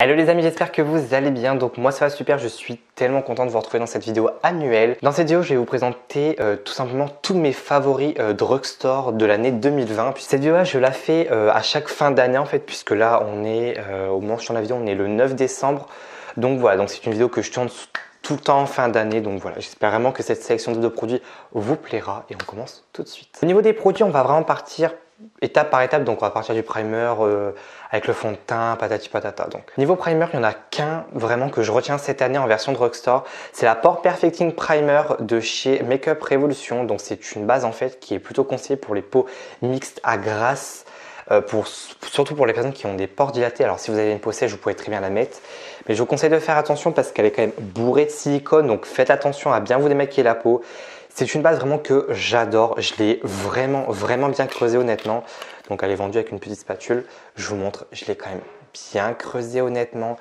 Hello les amis, j'espère que vous allez bien. Donc moi ça va super, je suis tellement content de vous retrouver dans cette vidéo annuelle. Dans cette vidéo, je vais vous présenter tout simplement tous mes favoris drugstore de l'année 2020. Puis cette vidéo là, je la fais à chaque fin d'année en fait, puisque là on est, au moment où je tourne la vidéo, on est le 9 décembre. Donc voilà, donc c'est une vidéo que je tourne tout le temps en fin d'année. Donc voilà, j'espère vraiment que cette sélection de produits vous plaira et on commence tout de suite. Au niveau des produits, on va vraiment partir étape par étape, donc on va partir du primer avec le fond de teint, patati patata. Donc niveau primer, il n'y en a qu'un vraiment que je retiens cette année en version drugstore, c'est la Pore Perfecting Primer de chez Makeup Revolution. Donc c'est une base en fait qui est plutôt conseillée pour les peaux mixtes à grasse, surtout pour les personnes qui ont des pores dilatés. Alors si vous avez une peau sèche, vous pouvez très bien la mettre, mais je vous conseille de faire attention parce qu'elle est quand même bourrée de silicone, donc faites attention à bien vous démaquiller la peau. C'est une base vraiment que j'adore, je l'ai vraiment bien creusée honnêtement. Donc elle est vendue avec une petite spatule, je vous montre, je l'ai quand même bien creusée honnêtement.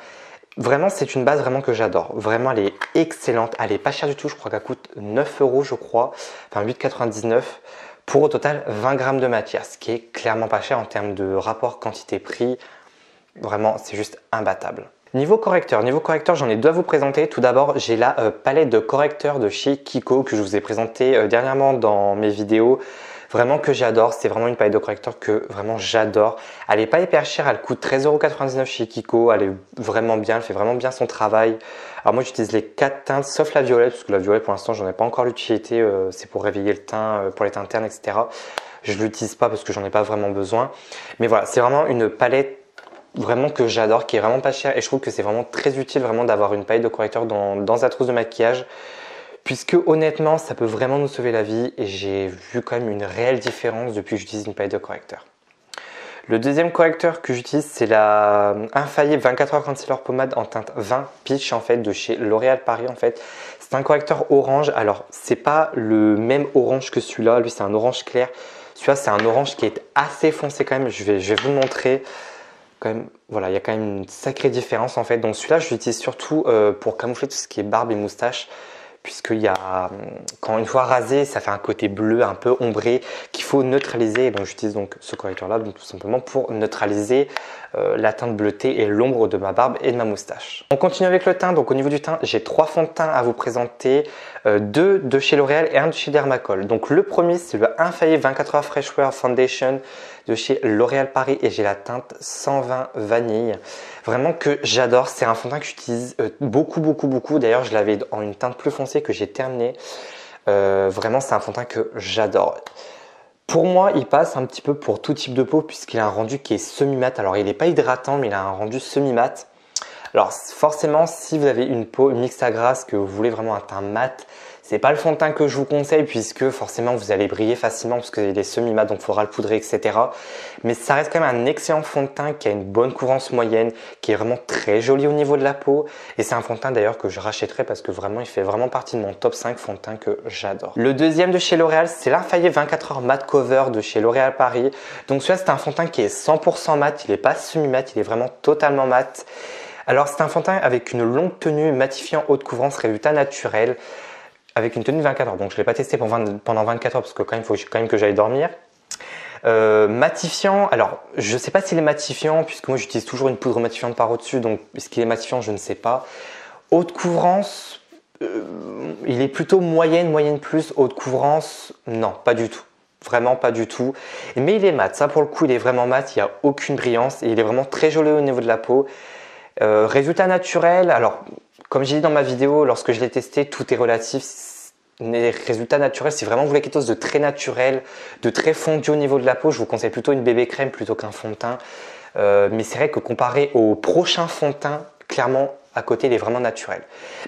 Vraiment c'est une base vraiment que j'adore, vraiment elle est excellente, elle est pas chère du tout, je crois qu'elle coûte 9 € je crois, enfin 8,99 pour au total 20 grammes de matière, ce qui est clairement pas cher en termes de rapport quantité-prix, vraiment c'est juste imbattable. Niveau correcteur, j'en ai deux à vous présenter. Tout d'abord, j'ai la palette de correcteurs de chez Kiko que je vous ai présenté dernièrement dans mes vidéos. Vraiment que j'adore, c'est vraiment une palette de correcteurs que vraiment j'adore. Elle n'est pas hyper chère, elle coûte 13,99 € chez Kiko. Elle est vraiment bien, elle fait vraiment bien son travail. Alors moi j'utilise les 4 teintes sauf la violette, parce que la violette pour l'instant j'en ai pas encore l'utilité. C'est pour réveiller le teint, pour les teintes ternes, etc. Je ne l'utilise pas parce que j'en ai pas vraiment besoin. Mais voilà, c'est vraiment une palette vraiment que j'adore, qui est vraiment pas cher, et je trouve que c'est vraiment très utile vraiment d'avoir une palette de correcteur dans sa trousse de maquillage, puisque honnêtement ça peut vraiment nous sauver la vie et j'ai vu quand même une réelle différence depuis que j'utilise une palette de correcteur. Le deuxième correcteur que j'utilise, c'est la Infaillible 24 heures Concealer Pommade en teinte 20 Peach en fait de chez L'Oréal Paris en fait. C'est un correcteur orange, alors c'est pas le même orange que celui-là, lui c'est un orange clair, celui-là c'est un orange qui est assez foncé quand même, je vais vous le montrer. Même, voilà, il y a quand même une sacrée différence en fait. Donc celui-là, je l'utilise surtout pour camoufler tout ce qui est barbe et moustache, puisqu'il y a, quand une fois rasé, ça fait un côté bleu un peu ombré qu'il faut neutraliser. Et donc j'utilise donc ce correcteur-là, donc tout simplement pour neutraliser la teinte bleutée et l'ombre de ma barbe et de ma moustache. On continue avec le teint. Donc au niveau du teint, j'ai 3 fonds de teint à vous présenter, 2 de chez L'Oréal et 1 de chez Dermacol. Donc le premier, c'est le Infaillible 24 heures Fresh Wear Foundation de chez L'Oréal Paris et j'ai la teinte 120 vanille. Vraiment que j'adore, c'est un fond de teint que j'utilise beaucoup. D'ailleurs, je l'avais en une teinte plus foncée que j'ai terminé. Vraiment, c'est un fond de teint que j'adore. Pour moi, il passe un petit peu pour tout type de peau puisqu'il a un rendu qui est semi-mat. Alors, il n'est pas hydratant, mais il a un rendu semi-mat. Alors, forcément, si vous avez une peau mixte à grasse, que vous voulez vraiment un teint mat, c'est pas le fond de teint que je vous conseille puisque forcément vous allez briller facilement parce qu'il est semi-mat, donc il faudra le poudrer, etc. Mais ça reste quand même un excellent fond de teint qui a une bonne couvrance moyenne, qui est vraiment très joli au niveau de la peau. Et c'est un fond de teint d'ailleurs que je rachèterai parce que vraiment il fait vraiment partie de mon top 5 fond de teint que j'adore. Le deuxième de chez L'Oréal, c'est l'Infaillible 24 heures Matte Cover de chez L'Oréal Paris. Donc celui-là, c'est un fond de teint qui est 100% mat, il n'est pas semi-mat, il est vraiment totalement mat. Alors c'est un fond de teint avec une longue tenue matifiant haute couvrance résultat naturel, avec une tenue de 24 heures. Donc je ne l'ai pas testé pendant 24 heures parce que quand même, il faut quand même que j'aille dormir. Matifiant, alors je ne sais pas s'il est matifiant puisque moi j'utilise toujours une poudre matifiante par au-dessus, donc est-ce qu'il est matifiant, je ne sais pas. Haute couvrance, il est plutôt moyenne plus. Haute couvrance, non, pas du tout. Vraiment pas du tout. Mais il est mat, ça pour le coup il est vraiment mat, il n'y a aucune brillance et il est vraiment très joli au niveau de la peau. Résultat naturel, alors comme j'ai dit dans ma vidéo, lorsque je l'ai testé, tout est relatif. Les résultats naturels, si vraiment vous voulez quelque chose de très naturel, de très fondu au niveau de la peau, je vous conseille plutôt une bébé crème plutôt qu'un fond de teint. Mais c'est vrai que comparé au prochain fond de teint, clairement à côté il est vraiment naturel.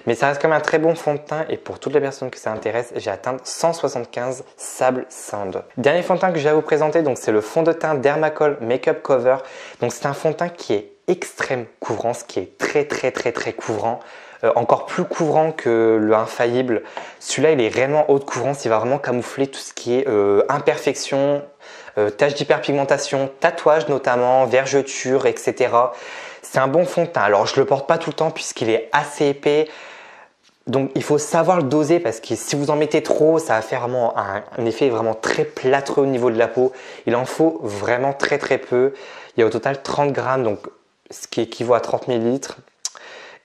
Mais ça reste quand même un très bon fond de teint et pour toutes les personnes que ça intéresse, j'ai la teinte 175 Sable Sand. Dernier fond de teint que je vais vous présenter, donc c'est le fond de teint Dermacol Makeup Cover. Donc c'est un fond de teint qui est extrême couvrance, qui est très couvrant. Encore plus couvrant que le Infaillible. Celui-là, il est réellement haute couvrance. Il va vraiment camoufler tout ce qui est imperfection, taches d'hyperpigmentation, tatouages notamment, vergetures, etc. C'est un bon fond de teint. Alors, je ne le porte pas tout le temps puisqu'il est assez épais. Donc, il faut savoir le doser parce que si vous en mettez trop, ça va faire vraiment un effet vraiment très plâtreux au niveau de la peau. Il en faut vraiment très peu. Il y a au total 30 grammes. Donc, ce qui équivaut à 30 ml.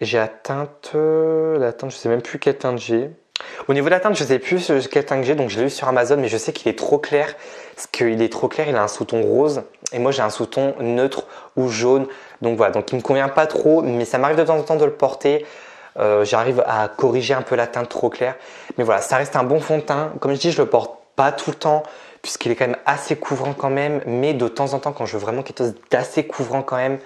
J'ai la teinte, je sais même plus quelle teinte j'ai. Au niveau de la teinte, je sais plus quelle teinte j'ai, donc je l'ai eu sur Amazon, mais je sais qu'il est trop clair. Parce qu'il est trop clair, il a un sous-ton rose, et moi j'ai un sous-ton neutre ou jaune. Donc voilà, donc il me convient pas trop, mais ça m'arrive de temps en temps de le porter. J'arrive à corriger un peu la teinte trop claire. Mais voilà, ça reste un bon fond de teint. Comme je dis, je le porte pas tout le temps, puisqu'il est quand même assez couvrant quand même. Mais de temps en temps, quand je veux vraiment quelque chose d'assez couvrant quand même,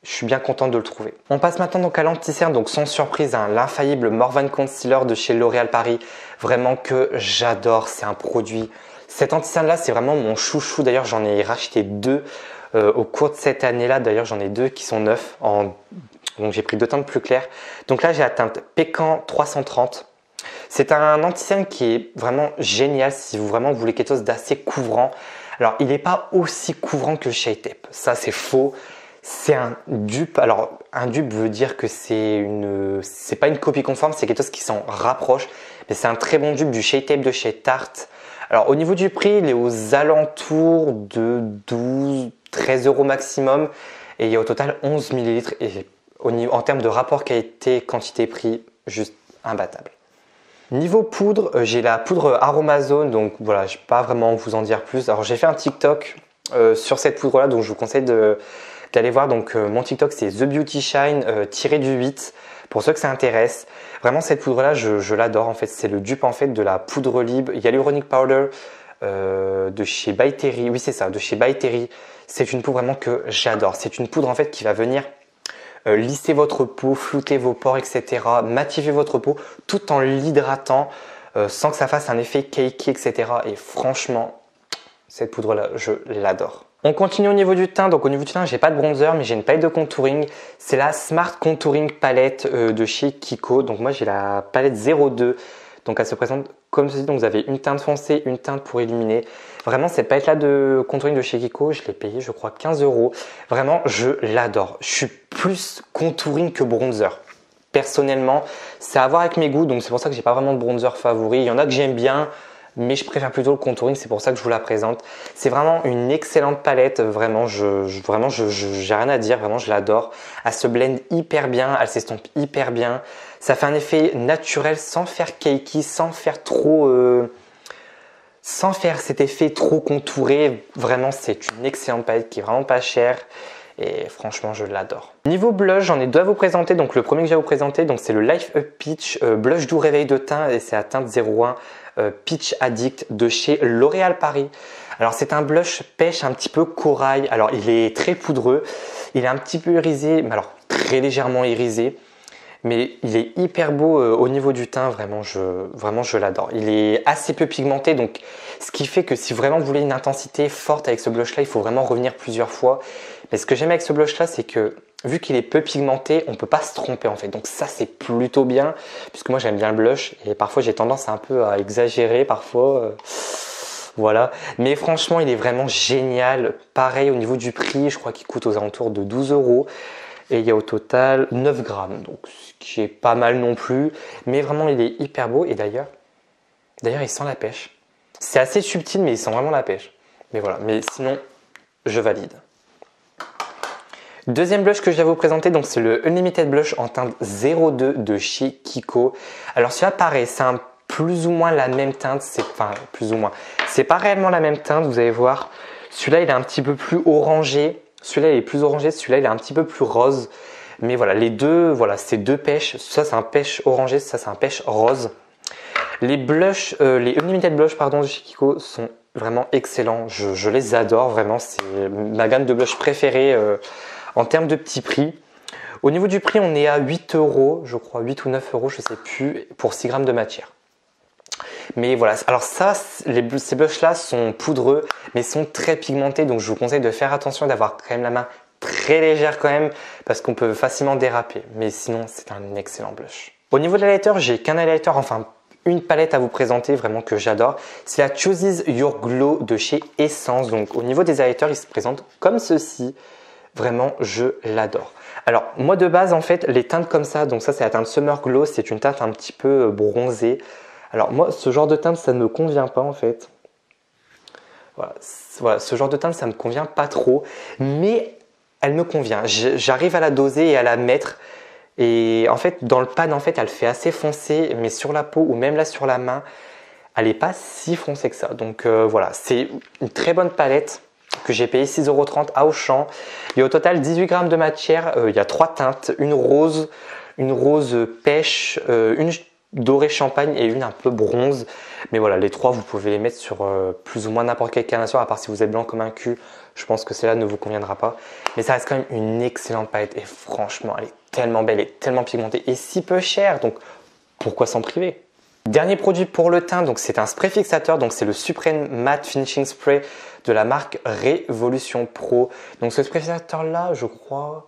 je suis bien content de le trouver. On passe maintenant donc à l'anti-cerne, donc sans surprise, hein, l'infaillible Morvan Concealer de chez L'Oréal Paris. Vraiment que j'adore, c'est un produit. Cet anti-cerne là, c'est vraiment mon chouchou. D'ailleurs, j'en ai racheté deux au cours de cette année-là. D'ailleurs, j'en ai deux qui sont neufs. Donc j'ai pris deux teintes plus claires. Donc là, j'ai la teinte Pécan 330. C'est un anti-cerne qui est vraiment génial si vous vraiment voulez quelque chose d'assez couvrant. Alors, il n'est pas aussi couvrant que le Shea Tape. Ça, c'est faux. C'est un dupe. Alors, un dupe veut dire que c'est pas une copie conforme, c'est quelque chose qui s'en rapproche. Mais c'est un très bon dupe du Shea Tape de chez Tarte. Alors, au niveau du prix, il est aux alentours de 12, 13 euros maximum. Et il y a au total 11 ml. Et en termes de rapport qualité, quantité-prix, juste imbattable. Niveau poudre, j'ai la poudre Aromazone. Donc voilà, je ne vais pas vraiment vous en dire plus. Alors, j'ai fait un TikTok sur cette poudre-là, donc je vous conseille d'aller voir. Donc mon TikTok c'est The Beauty Shine tiré du 8 pour ceux que ça intéresse. Vraiment cette poudre là je l'adore en fait, c'est le dupe en fait de la poudre libre Hyaluronic Powder de chez By Terry. Oui c'est ça, de chez By Terry. C'est une poudre vraiment que j'adore. C'est une poudre en fait qui va venir lisser votre peau, flouter vos pores, etc. Matifier votre peau tout en l'hydratant sans que ça fasse un effet cakey, etc. Et franchement, cette poudre là, je l'adore. On continue au niveau du teint. Donc au niveau du teint, j'ai pas de bronzer, mais j'ai une palette de contouring. C'est la Smart Contouring Palette de chez Kiko. Donc moi j'ai la palette 02. Donc elle se présente comme ceci. Donc vous avez une teinte foncée, une teinte pour illuminer. Vraiment cette palette là de contouring de chez Kiko, je l'ai payée je crois 15 euros. Vraiment je l'adore. Je suis plus contouring que bronzer. Personnellement, c'est à voir avec mes goûts. Donc c'est pour ça que j'ai pas vraiment de bronzer favori. Il y en a que j'aime bien, mais je préfère plutôt le contouring, c'est pour ça que je vous la présente. C'est vraiment une excellente palette, vraiment, j'ai rien à dire, vraiment je l'adore. Elle se blende hyper bien, elle s'estompe hyper bien. Ça fait un effet naturel sans faire cakey, sans faire cet effet trop contouré. Vraiment, c'est une excellente palette qui est vraiment pas chère. Et franchement, je l'adore. Niveau blush, j'en ai deux à vous présenter. Donc le premier que j'ai à vous présenter, c'est le Life Up Peach Blush Doux Réveil de teint et c'est la teinte 01 Peach Addict de chez L'Oréal Paris. Alors c'est un blush pêche un petit peu corail. Alors il est très poudreux, il est un petit peu irisé, mais alors très légèrement irisé. Mais il est hyper beau au niveau du teint, vraiment je l'adore. Il est assez peu pigmenté, donc ce qui fait que si vraiment vous voulez une intensité forte avec ce blush là, il faut vraiment revenir plusieurs fois. Mais ce que j'aime avec ce blush là, c'est que vu qu'il est peu pigmenté, on ne peut pas se tromper en fait. Donc ça c'est plutôt bien, puisque moi j'aime bien le blush et parfois j'ai tendance un peu à exagérer parfois. Voilà, mais franchement il est vraiment génial. Pareil au niveau du prix, je crois qu'il coûte aux alentours de 12 euros. Et il y a au total 9 grammes, donc ce qui est pas mal non plus. Mais vraiment, il est hyper beau. Et d'ailleurs, il sent la pêche. C'est assez subtil, mais il sent vraiment la pêche. Mais voilà, mais sinon, je valide. Deuxième blush que je vais vous présenter, donc c'est le Unlimited Blush en teinte 02 de chez Kiko. Alors celui-là, pareil, c'est plus ou moins la même teinte. Enfin, plus ou moins. C'est pas réellement la même teinte, vous allez voir. Celui-là, il est un petit peu plus orangé. Celui-là, il est plus orangé, celui-là, il est un petit peu plus rose. Mais voilà, les deux, voilà, c'est deux pêches. Ça, c'est un pêche orangé, ça, c'est un pêche rose. Les blushs, les Unlimited Blush, pardon, de chez Kiko sont vraiment excellents. Je les adore, vraiment. C'est ma gamme de blush préférée en termes de petit prix. Au niveau du prix, on est à 8 euros, je crois, 8 ou 9 euros, je ne sais plus, pour 6 grammes de matière. Mais voilà, alors ça, ces blushs là sont poudreux mais sont très pigmentés, donc je vous conseille de faire attention, d'avoir quand même la main très légère quand même parce qu'on peut facilement déraper, mais sinon c'est un excellent blush. Au niveau de l'highlighter, j'ai qu'un highlighter, enfin une palette à vous présenter vraiment que j'adore, c'est la Chooses Your Glow de chez Essence. Donc au niveau des highlighters, il se présente comme ceci, vraiment je l'adore. Alors moi de base en fait les teintes comme ça, donc ça c'est la teinte Summer Glow, c'est une teinte un petit peu bronzée. Alors moi, ce genre de teinte, ça ne me convient pas en fait. Voilà, ce genre de teinte, ça ne me convient pas trop. Mais elle me convient. J'arrive à la doser et à la mettre. Et en fait, dans le pad, en fait, elle fait assez foncé, mais sur la peau ou même là sur la main, elle n'est pas si foncée que ça. Donc voilà, c'est une très bonne palette que j'ai payé 6,30 € à Auchan. Il y a au total 18 grammes de matière. Il y a 3 teintes, une rose pêche, une dorée champagne et une un peu bronze. Mais voilà, les 3, vous pouvez les mettre sur plus ou moins n'importe quelle carnation, à part si vous êtes blanc comme un cul. Je pense que celle-là ne vous conviendra pas. Mais ça reste quand même une excellente palette. Et franchement, elle est tellement belle et tellement pigmentée et si peu chère. Donc, pourquoi s'en priver? Dernier produit pour le teint, donc c'est un spray fixateur. Donc, c'est le Supreme Matte Finishing Spray de la marque Révolution Pro. Donc, ce spray fixateur-là, je crois,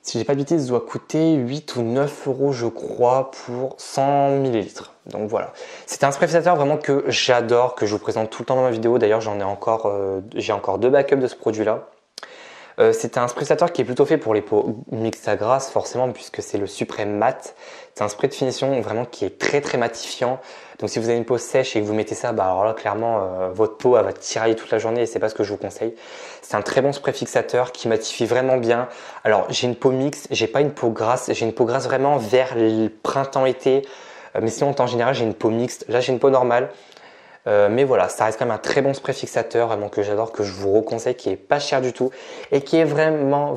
si j'ai pas de bêtises, doit coûter 8 ou 9 € je crois pour 100 ml. Donc voilà, c'est un spray fixateur vraiment que j'adore, que je vous présente tout le temps dans ma vidéo. D'ailleurs, j'ai encore 2 backups de ce produit-là. C'est un spray fixateur qui est plutôt fait pour les peaux mixtes à grasse forcément, puisque c'est le Supreme Matte. C'est un spray de finition vraiment qui est très très matifiant. Donc si vous avez une peau sèche et que vous mettez ça, bah alors là clairement votre peau elle va tirailler toute la journée et c'est pas ce que je vous conseille. C'est un très bon spray fixateur qui matifie vraiment bien. Alors j'ai une peau mixte, j'ai pas une peau grasse, j'ai une peau grasse vraiment vers le printemps-été. Mais sinon en temps général j'ai une peau mixte. Là j'ai une peau normale. Mais voilà, ça reste quand même un très bon spray fixateur, vraiment que j'adore, que je vous reconseille, qui est pas cher du tout et qui est vraiment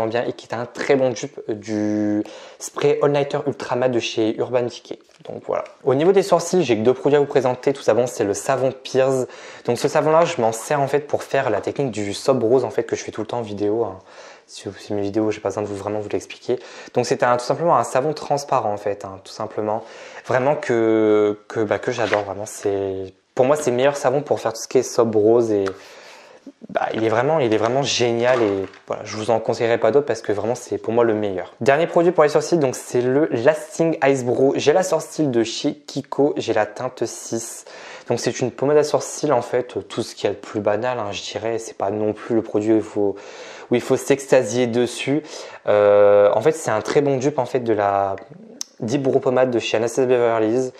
bien et qui est un très bon dupe du spray All Nighter Ultra Matte de chez Urban Decay. Donc voilà. Au niveau des sourcils, j'ai que 2 produits à vous présenter. Tout d'abord, c'est le savon Pears. Donc ce savon-là, je m'en sers en fait pour faire la technique du soap rose en fait que je fais tout le temps en vidéo. Hein. Si c'est mes vidéos, j'ai pas besoin de vraiment vous l'expliquer. Donc c'est tout simplement un savon transparent en fait, hein, tout simplement. Vraiment que j'adore vraiment. Pour moi c'est le meilleur savon pour faire tout ce qui est soap rose et il est vraiment génial et voilà, je vous en conseillerais pas d'autres parce que vraiment c'est pour moi le meilleur. Dernier produit pour les sourcils, donc c'est le Lasting Ice Brow. J'ai la sourcil de chez Kiko, j'ai la teinte 6. Donc c'est une pommade à sourcils en fait, tout ce qu'il y a de plus banal, hein, je dirais. C'est pas non plus le produit où il faut s'extasier dessus. En fait c'est un très bon dupe en fait de la Deep Brow Pommade de chez Anastasia Beverly Hills.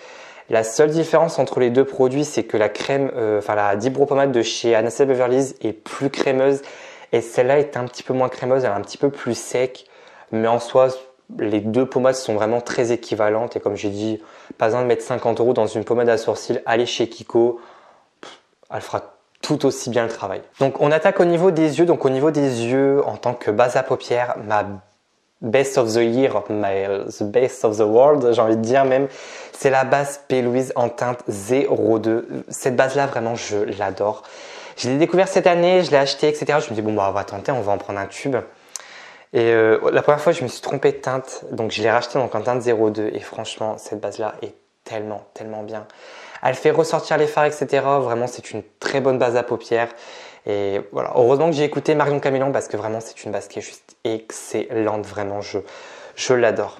La seule différence entre les deux produits, c'est que la crème, la Deep Brow Pommade de chez Anastasia Beverly Hills est plus crémeuse et celle-là est un petit peu moins crémeuse, elle est un petit peu plus sec. Mais en soi, les deux pommades sont vraiment très équivalentes et comme j'ai dit, pas besoin de mettre 50 € dans une pommade à sourcils. Allez chez Kiko, elle fera tout aussi bien le travail. Donc on attaque au niveau des yeux. Donc au niveau des yeux, en tant que base à paupières, ma best of the year, the best of the world, j'ai envie de dire même, c'est la base P. Louise en teinte 02. Cette base-là, vraiment, je l'adore. Je l'ai découvert cette année, je l'ai acheté, etc. Je me dis, bon, bah, on va tenter, on va en prendre un tube. Et la première fois, je me suis trompé de teinte, donc je l'ai racheté donc en teinte 02. Et franchement, cette base-là est tellement bien. Elle fait ressortir les fards, etc. Vraiment, c'est une très bonne base à paupières. Et voilà, heureusement que j'ai écouté Marion Camélon parce que vraiment c'est une base qui est juste excellente, vraiment je l'adore.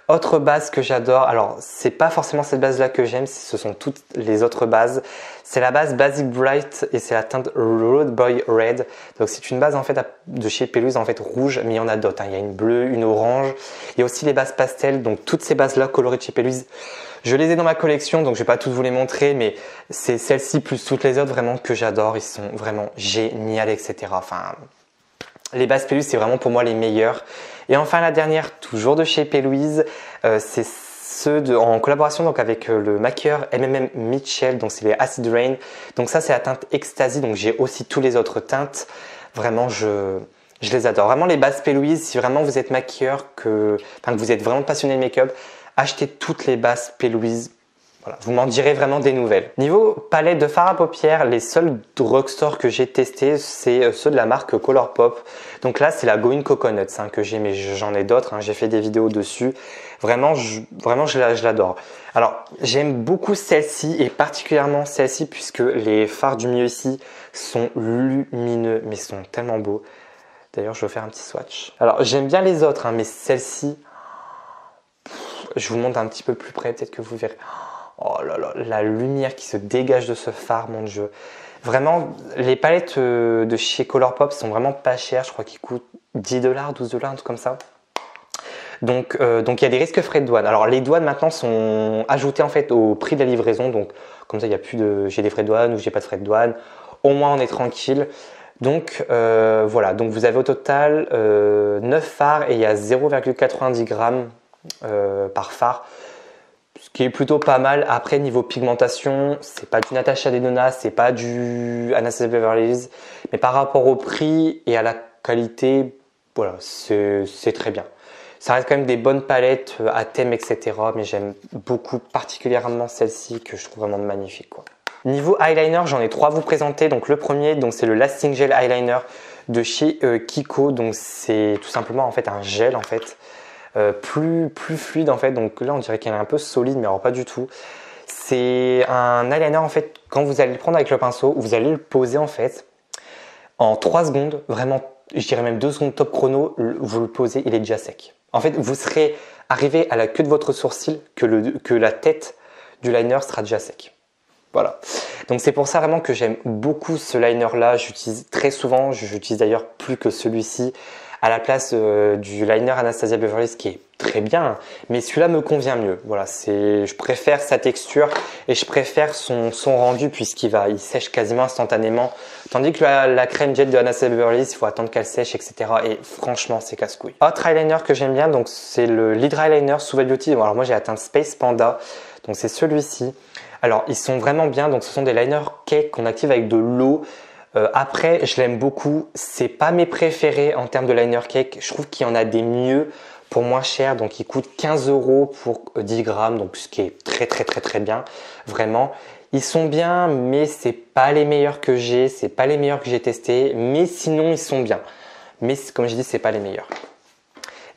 Autre base que j'adore, alors c'est pas forcément cette base là que j'aime, ce sont toutes les autres bases. C'est la base Basic Bright et c'est la teinte Road Boy Red. Donc c'est une base en fait de chez P. Louise en fait rouge, mais il y en a d'autres. Hein. Il y a une bleue, une orange. Il y a aussi les bases pastel. Donc toutes ces bases là colorées de chez P. Louise, je les ai dans ma collection, donc je vais pas toutes vous les montrer, mais c'est celle-ci plus toutes les autres vraiment que j'adore. Ils sont vraiment géniales, etc. Enfin, les bases P. Louise, c'est vraiment pour moi les meilleurs. Et enfin la dernière, toujours de chez P. Louise, c'est ceux en collaboration donc avec le maquilleur MMM Mitchell, donc c'est les Acid Rain. Donc ça c'est la teinte Ecstasy, donc j'ai aussi tous les autres teintes. Vraiment je les adore. Vraiment les bases P. Louise, si vraiment vous êtes maquilleur, que vous êtes vraiment passionné de make-up, achetez toutes les bases P. Louise. Voilà, vous m'en direz vraiment des nouvelles. Niveau palette de fard à paupières, les seuls drugstores que j'ai testés, c'est ceux de la marque Colourpop. Donc là, c'est la Going Coconuts que j'ai, mais j'en ai d'autres. J'ai fait des vidéos dessus. Vraiment, je l'adore. Alors, j'aime beaucoup celle-ci et particulièrement celle-ci puisque les fards du milieu ici sont lumineux, mais sont tellement beaux. D'ailleurs, je vais faire un petit swatch. Alors, j'aime bien les autres, mais celle-ci, je vous montre un petit peu plus près, peut-être que vous verrez. Oh là là, la lumière qui se dégage de ce fard, mon Dieu. Vraiment, les palettes de chez Colourpop sont vraiment pas chères. Je crois qu'ils coûtent 10 $, 12 $, un truc comme ça. Donc il y a des risques frais de douane. Alors les douanes maintenant sont ajoutées en fait au prix de la livraison. Donc comme ça, il n'y a plus de j'ai des frais de douane ou j'ai pas de frais de douane. Au moins on est tranquille. Donc voilà, donc vous avez au total 9 fards et il y a 0,90 grammes par phare, ce qui est plutôt pas mal. Après, niveau pigmentation, c'est pas du Natasha Denona, c'est pas du Anastasia Beverly Hills, mais par rapport au prix et à la qualité, voilà, c'est très bien. Ça reste quand même des bonnes palettes à thème, etc. Mais j'aime beaucoup particulièrement celle-ci que je trouve vraiment magnifique, quoi. Niveau eyeliner, j'en ai 3 à vous présenter. Donc le premier, donc c'est le Lasting Gel Eyeliner de chez Kiko. Donc c'est tout simplement en fait un gel en fait. Plus fluide en fait, donc là on dirait qu'elle est un peu solide, mais alors pas du tout. C'est un eyeliner en fait, quand vous allez le prendre avec le pinceau, vous allez le poser en fait en 3 secondes, vraiment, je dirais même 2 secondes top chrono, vous le posez, il est déjà sec. En fait, vous serez arrivé à la queue de votre sourcil que la tête du liner sera déjà sec. Voilà. Donc c'est pour ça vraiment que j'aime beaucoup ce liner là, j'utilise très souvent, j'utilise d'ailleurs plus que celui-ci à la place du liner Anastasia Beverly Hills qui est très bien, mais celui-là me convient mieux. Voilà, je préfère sa texture et je préfère son rendu puisqu'il sèche quasiment instantanément. Tandis que la crème jet de Anastasia Beverly Hills, il faut attendre qu'elle sèche, etc. Et franchement, c'est casse-couille. Autre eyeliner que j'aime bien, donc c'est le l'Hydra Eyeliner Suva Beauty. Alors moi, j'ai atteint Space Panda, donc c'est celui-ci. Alors, ils sont vraiment bien. Donc, ce sont des liners cake qu'on active avec de l'eau. Après, je l'aime beaucoup. C'est pas mes préférés en termes de liner cake. Je trouve qu'il y en a des mieux pour moins cher. Donc, ils coûtent 15 € pour 10 grammes. Donc, ce qui est très bien. Vraiment. Ils sont bien, mais c'est pas les meilleurs que j'ai. C'est pas les meilleurs que j'ai testés. Mais sinon, ils sont bien. Mais comme j'ai dit, c'est pas les meilleurs.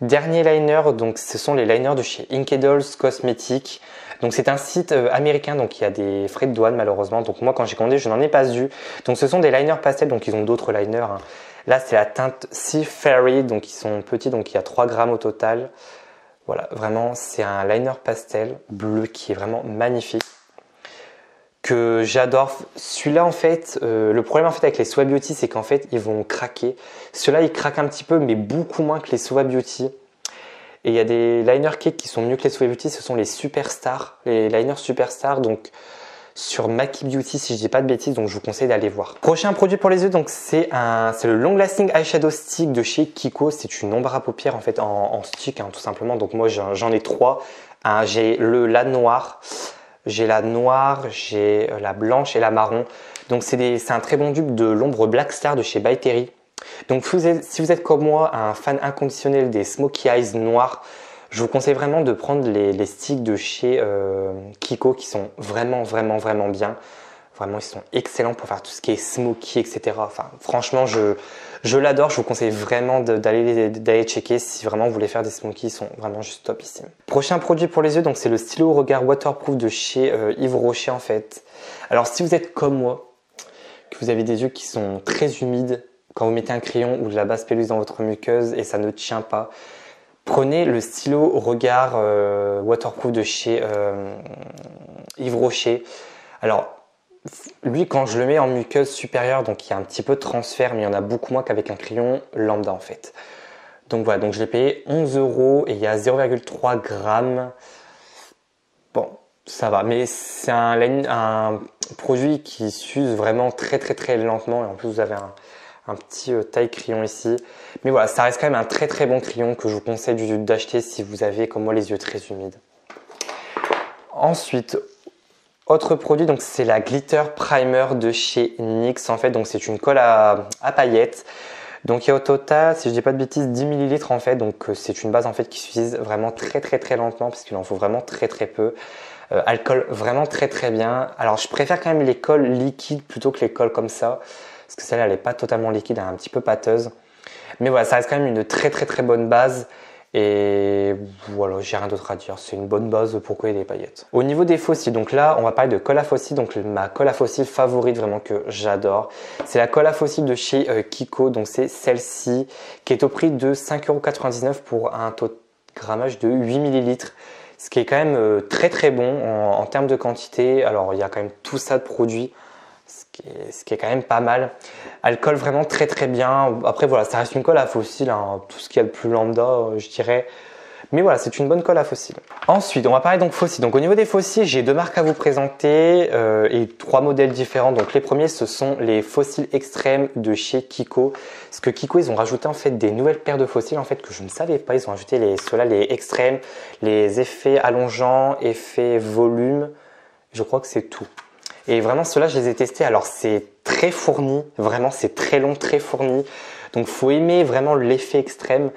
Dernier liner, donc ce sont les liners de chez Inkdols Cosmetics. Donc c'est un site américain, donc il y a des frais de douane malheureusement. Donc moi quand j'ai commandé, je n'en ai pas eu. Donc ce sont des liners pastel, donc ils ont d'autres liners. Hein. Là c'est la teinte Sea Fairy, donc ils sont petits, donc il y a 3 grammes au total. Voilà, vraiment c'est un liner pastel bleu qui est vraiment magnifique. Que j'adore. Celui-là en fait, le problème en fait avec les Suva Beauty, c'est qu'en fait ils vont craquer. Ceux-là ils craquent un petit peu, mais beaucoup moins que les Suva Beauty. Et il y a des liner cake qui sont mieux que les Suva Beauty, ce sont les Superstars, les liners Superstars, donc sur Maki Beauty si je dis pas de bêtises, donc je vous conseille d'aller voir. Prochain produit pour les yeux, donc c'est le Long Lasting Eyeshadow Stick de chez Kiko. C'est une ombre à paupières en fait en stick, hein, tout simplement. Donc moi j'en ai 3. J'ai la noire, j'ai la blanche et la marron. Donc c'est un très bon dupe de l'ombre Black Star de chez By Terry. Donc si vous êtes comme moi un fan inconditionnel des Smoky Eyes noirs, je vous conseille vraiment de prendre les sticks de chez Kiko qui sont vraiment bien. Vraiment ils sont excellents pour faire tout ce qui est smoky, etc. Enfin franchement je l'adore, je vous conseille vraiment d'aller checker si vraiment vous voulez faire des smoky, ils sont vraiment juste topissimes. Prochain produit pour les yeux, donc c'est le stylo au regard waterproof de chez Yves Rocher en fait. Alors si vous êtes comme moi, que vous avez des yeux qui sont très humides, quand vous mettez un crayon ou de la base peluche dans votre muqueuse et ça ne tient pas, prenez le stylo au regard waterproof de chez Yves Rocher. Alors, lui, quand je le mets en muqueuse supérieure, donc il y a un petit peu de transfert, mais il y en a beaucoup moins qu'avec un crayon lambda en fait. Donc voilà, donc je l'ai payé 11 € et il y a 0,3 grammes. Bon, ça va, mais c'est un produit qui s'use vraiment très lentement et en plus vous avez un petit taille crayon ici. Mais voilà, ça reste quand même un très bon crayon que je vous conseille d'acheter si vous avez comme moi les yeux très humides. Ensuite, autre produit, donc c'est la Glitter Primer de chez NYX en fait. Donc c'est une colle à paillettes. Donc il y a au total, si je dis pas de bêtises, 10 ml en fait. Donc c'est une base en fait qui s'utilise vraiment très lentement parce qu'il en faut vraiment très peu. Elle colle vraiment très bien. Alors je préfère quand même les colles liquides plutôt que les colles comme ça. Parce que celle-là, elle n'est pas totalement liquide, elle est un petit peu pâteuse. Mais voilà, ça reste quand même une très bonne base. Et voilà, j'ai rien d'autre à dire. C'est une bonne base pour coller des paillettes. Au niveau des faux cils, donc là, on va parler de colle à faux cils. Donc ma colle à faux cils favorite, vraiment que j'adore. C'est la colle à faux cils de chez Kiko. Donc c'est celle-ci qui est au prix de 5,99 € pour un taux de grammage de 8 ml. Ce qui est quand même très bon en termes de quantité. Alors il y a quand même tout ça de produits. Ce qui est quand même pas mal. Elle colle vraiment très bien. Après voilà, ça reste une colle à faux cils, hein. Tout ce qu'il y a de plus lambda, je dirais. Mais voilà, c'est une bonne colle à fossiles. Ensuite, on va parler donc fossiles. Donc au niveau des fossiles, j'ai 2 marques à vous présenter et 3 modèles différents. Donc les premiers, ce sont les fossiles extrêmes de chez Kiko. Parce que Kiko, ils ont rajouté en fait des nouvelles paires de fossiles en fait que je ne savais pas. Ils ont rajouté ceux-là, les extrêmes, les effets allongeants, effets volume. Je crois que c'est tout. Et vraiment, ceux-là, je les ai testés. Alors c'est très fourni, vraiment c'est très long, très fourni. Donc faut aimer vraiment l'effet extrême.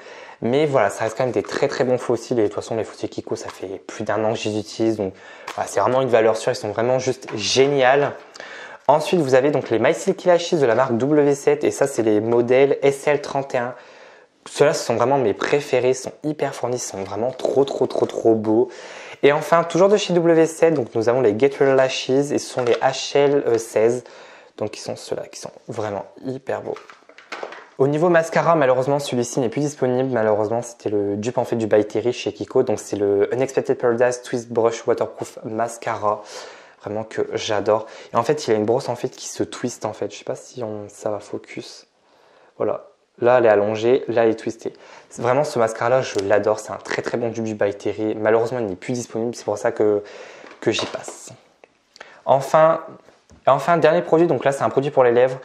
Mais voilà, ça reste quand même des très très bons fossiles et de toute façon les fossiles Kiko ça fait plus d'1 an que je les utilise donc voilà, c'est vraiment une valeur sûre, ils sont vraiment juste géniales. Ensuite vous avez donc les My Silky Lashes de la marque W7 et ça c'est les modèles SL31. Ceux-là ce sont vraiment mes préférés, ils sont hyper fournis, ils sont vraiment trop beaux. Et enfin toujours de chez W7 donc nous avons les Get Real Lashes et ce sont les HL16 donc ils sont ceux-là qui sont vraiment hyper beaux. Au niveau mascara, malheureusement, celui-ci n'est plus disponible. Malheureusement, c'était le dupe en fait du By Terry chez Kiko. Donc, c'est le Unexpected Paradise Twist Brush Waterproof Mascara. Vraiment que j'adore. Et en fait, il a une brosse en fait qui se twist en fait. Je sais pas si ça va focus. Voilà. Là, elle est allongée. Là, elle est twistée. Vraiment, ce mascara-là, je l'adore. C'est un très très bon dupe du By Terry. Malheureusement, il n'est plus disponible. C'est pour ça que j'y passe. Enfin, dernier produit. Donc là, c'est un produit pour les lèvres.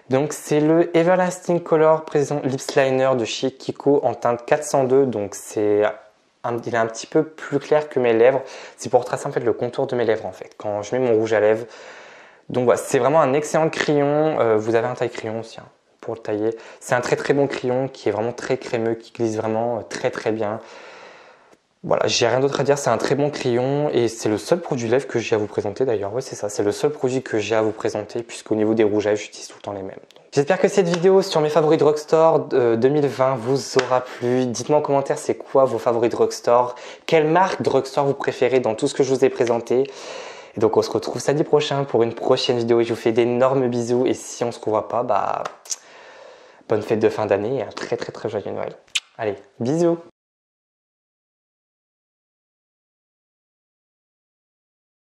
Donc c'est le Everlasting Color Precision Lips Liner de chez Kiko en teinte 402. Donc il est un petit peu plus clair que mes lèvres. C'est pour tracer en fait le contour de mes lèvres en fait. Quand je mets mon rouge à lèvres. Donc voilà, c'est vraiment un excellent crayon. Vous avez un taille crayon aussi hein, pour le tailler. C'est un très très bon crayon qui est vraiment très crémeux, qui glisse vraiment très très bien. Voilà, j'ai rien d'autre à dire, c'est un très bon crayon et c'est le seul produit lèvres que j'ai à vous présenter d'ailleurs. Ouais, c'est ça, c'est le seul produit que j'ai à vous présenter puisqu'au niveau des rouges à lèvres, j'utilise tout le temps les mêmes. J'espère que cette vidéo sur mes favoris drugstore 2020 vous aura plu. Dites-moi en commentaire c'est quoi vos favoris drugstore, quelle marque drugstore vous préférez dans tout ce que je vous ai présenté. Et donc on se retrouve samedi prochain pour une prochaine vidéo et je vous fais d'énormes bisous et si on se revoit pas, bonne fête de fin d'année et un très très joyeux Noël. Allez, bisous!